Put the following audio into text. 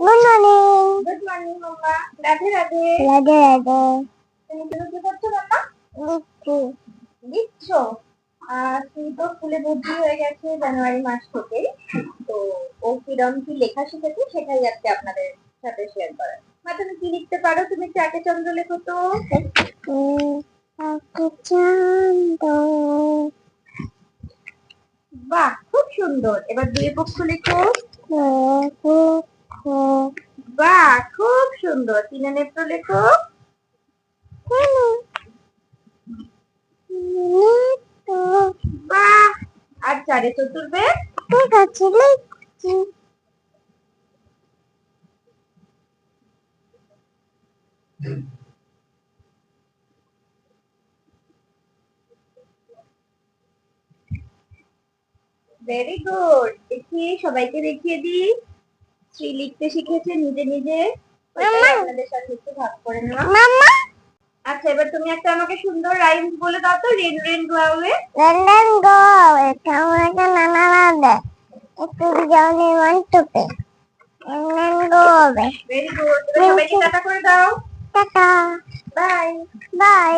Good morning. Good morning মাম্মা। রাধে রাধে। রাধে রাধে। তুমি কি করছো মাম্মা? লিখছি। লিখছো? তুই তো স্কুলে ভর্তি হয়ে গেছে জানুয়ারি মাস থেকে, তো ও কিরম কি লেখা শিখেছে সেটাই আজকে আপনাদের সাথে শেয়ার করা। মা তুমি কি লিখতে পারো? তুমি চাকে চন্দ্র লেখো তো। বাহ, খুব সুন্দর। এবার দুই পক্ষ লেখো। বাহ, খুব সুন্দর। তিনে নেত্র লেখো। বাহ, আর চারে চতুর্বেদ। ঠিক আছে, লিখছি। Very good. দেখি সবাইকে দেখিয়ে দিই। শ্রী লিখতে শিখেছে নিজে নিজে, এটাই আপনাদের সাথে একটু ভাগ করে নেওয়া। মাম্মা, আচ্ছা, এবার তুমি একটা আমাকে সুন্দর রাইমস বলে দাও তো। Rain rain go away. London go, এটা আমাকে নানা রাধে একটু জানি মানটুপে লন্ডন গো হবে। Very good. এবার সবাইকে টাটা করে দাও। Tata, bye. বাই।